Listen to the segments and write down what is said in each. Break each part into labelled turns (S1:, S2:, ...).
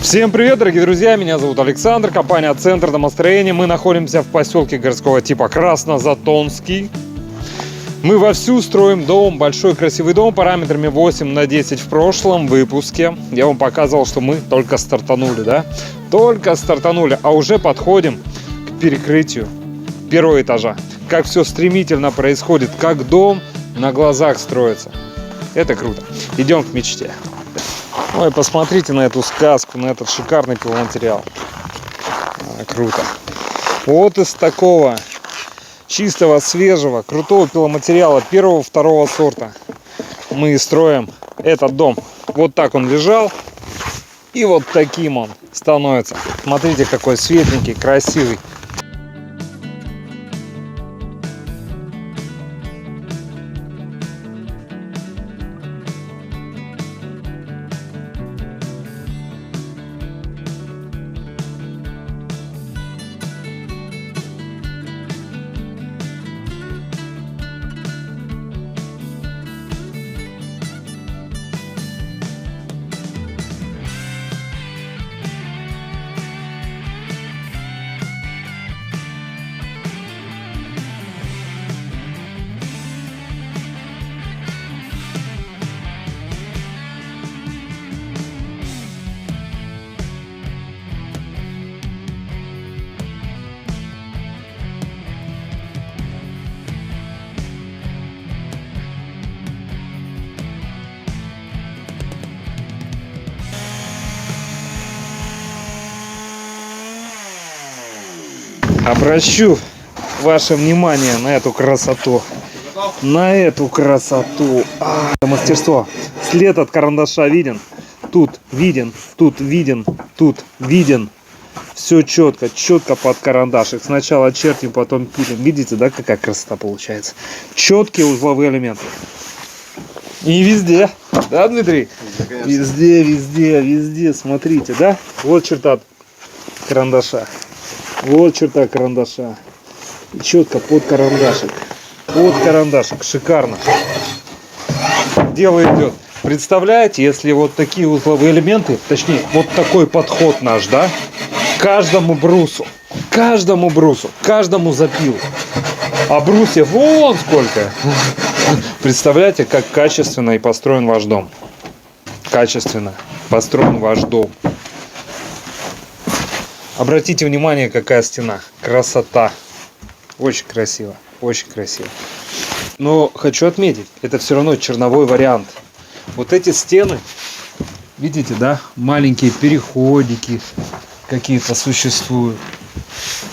S1: Всем привет, дорогие друзья, меня зовут Александр, компания «Центр домостроения». Мы находимся в поселке городского типа Краснозатонский. Мы вовсю строим дом, большой красивый дом, параметрами 8/10 в прошлом выпуске. Я вам показывал, что мы только стартанули, да? Только стартанули, а уже подходим к перекрытию первого этажа. Как все стремительно происходит, как дом на глазах строится. Это круто. Идем к мечте. Ой, посмотрите на эту сказку, на этот шикарный пиломатериал. Круто. Вот из такого чистого, свежего, крутого пиломатериала первого, второго сорта мы строим этот дом. Вот так он лежал, и вот таким он становится. Смотрите, какой светленький, красивый. Обращу ваше внимание на эту красоту. На эту красоту. Мастерство. След от карандаша виден. Тут виден, тут виден, тут виден. Все четко, четко под карандашик. Сначала чертим, потом пилим. Видите, да, какая красота получается? Четкие узловые элементы. И везде. Да, Дмитрий? Везде, везде, везде. Смотрите, да? Вот черта карандаша. Вот черта карандаша. И четко под карандашик. Под карандашик. Шикарно. Дело идет. Представляете, если вот такие узловые элементы, точнее, вот такой подход наш, да? Каждому брусу, каждому запилу. А брусьев вон сколько. Представляете, как качественно и построен ваш дом. Качественно построен ваш дом. Обратите внимание, какая стена. Красота. Очень красиво. Очень красиво. Но хочу отметить, это все равно черновой вариант. Вот эти стены, видите, да? Маленькие переходики какие-то существуют.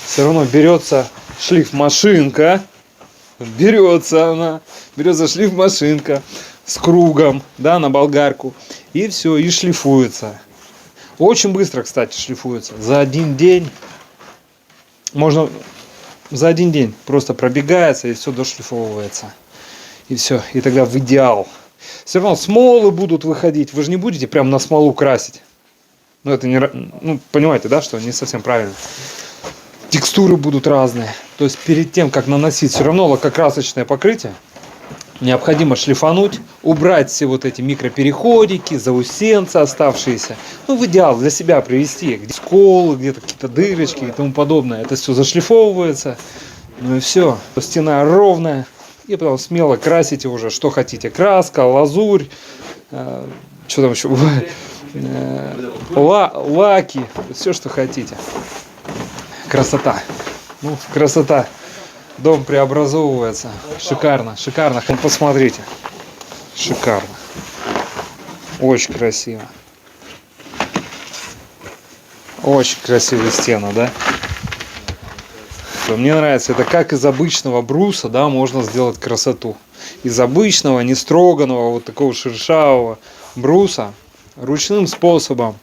S1: Все равно берется шлифмашинка. Берется шлифмашинка с кругом, да, на болгарку. И все, и шлифуется. Очень быстро, кстати, шлифуется. За один день можно, за один день просто пробегается и все дошлифовывается. И все, и тогда в идеал. Все равно смолы будут выходить. Вы же не будете прям на смолу красить. Ну, это не, ну, понимаете, да, что не совсем правильно. Текстуры будут разные. То есть перед тем, как наносить все равно лакокрасочное покрытие, необходимо шлифануть, убрать все вот эти микропереходики, заусенцы оставшиеся. Ну, в идеал для себя привести. Где сколы, где-то какие-то дырочки и тому подобное. Это все зашлифовывается. Ну и все. Стена ровная. И потом смело красите уже, что хотите. Краска, лазурь. Что там еще бывает? Лаки. Все, что хотите. Красота. Ну, красота. Дом преобразовывается. Шикарно, шикарно. Посмотрите. Шикарно. Очень красиво. Очень красивые стены, да? Мне нравится. Это как из обычного бруса, да, можно сделать красоту. Из обычного, не строганного, вот такого шершавого бруса ручным способом.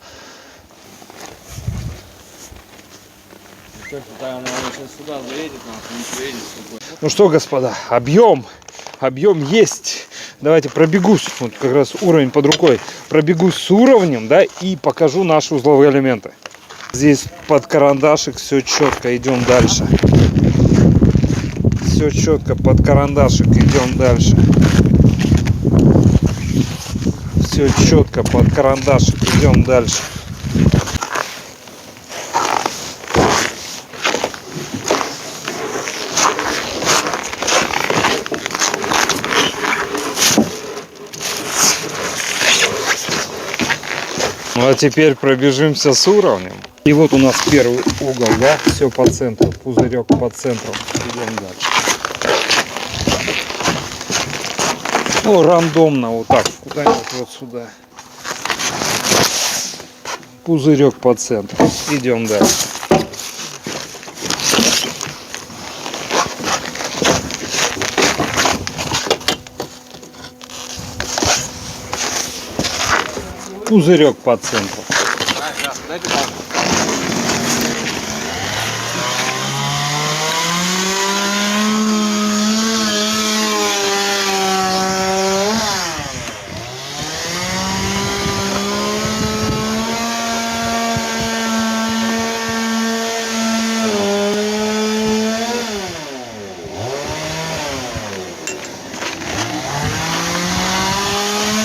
S1: Ну что, господа, объем есть. Давайте пробегусь, вот как раз уровень под рукой, пробегусь с уровнем, да, и покажу наши узловые элементы. Здесь под карандашик все четко, идем дальше. Все четко под карандашик, идем дальше. Все четко под карандашик, идем дальше. А теперь пробежимся с уровнем. И вот у нас первый угол, да, все по центру, пузырек по центру. Идем дальше. Ну, рандомно вот так, куда-нибудь вот сюда. Пузырек по центру. Идем дальше. Пузырек по центру.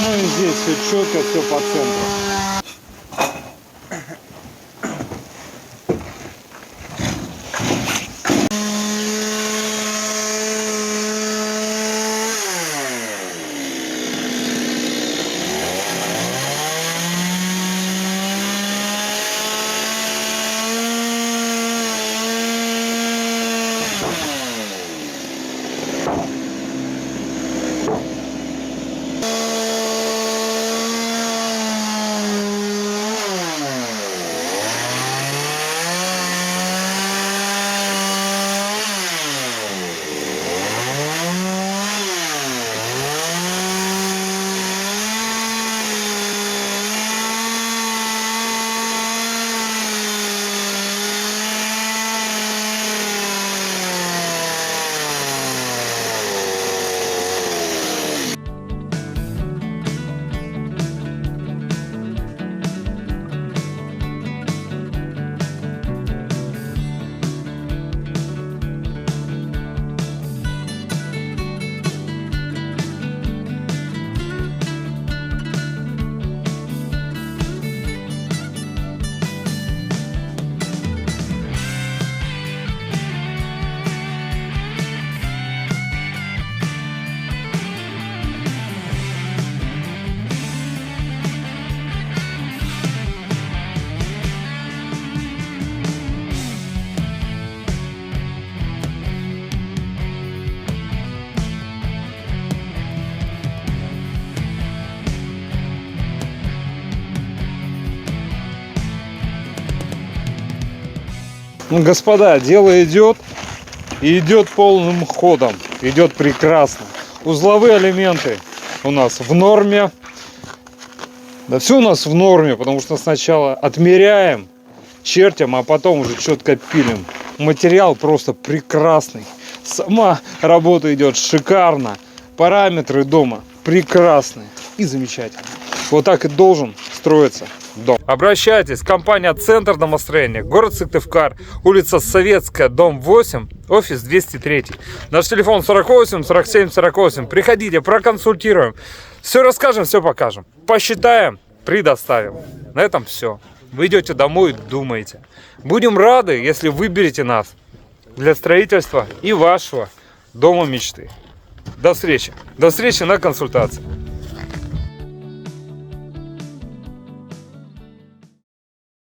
S1: Ну и здесь все четко, все по центру. Ну, господа, дело идет. И идет полным ходом. Идет прекрасно. Узловые элементы у нас в норме. Да все у нас в норме, потому что сначала отмеряем, чертим, а потом уже четко пилим. Материал просто прекрасный. Сама работа идет шикарно. Параметры дома прекрасные и замечательные. Вот так и должен строиться дом. Обращайтесь, компания «Центр домостроения», город Сыктывкар, улица Советская, дом 8, офис 203. Наш телефон 48 47 48. Приходите, проконсультируем. Все расскажем, все покажем. Посчитаем, предоставим. На этом все. Вы идете домой, думаете. Будем рады, если выберете нас для строительства и вашего дома мечты. До встречи. До встречи на консультации.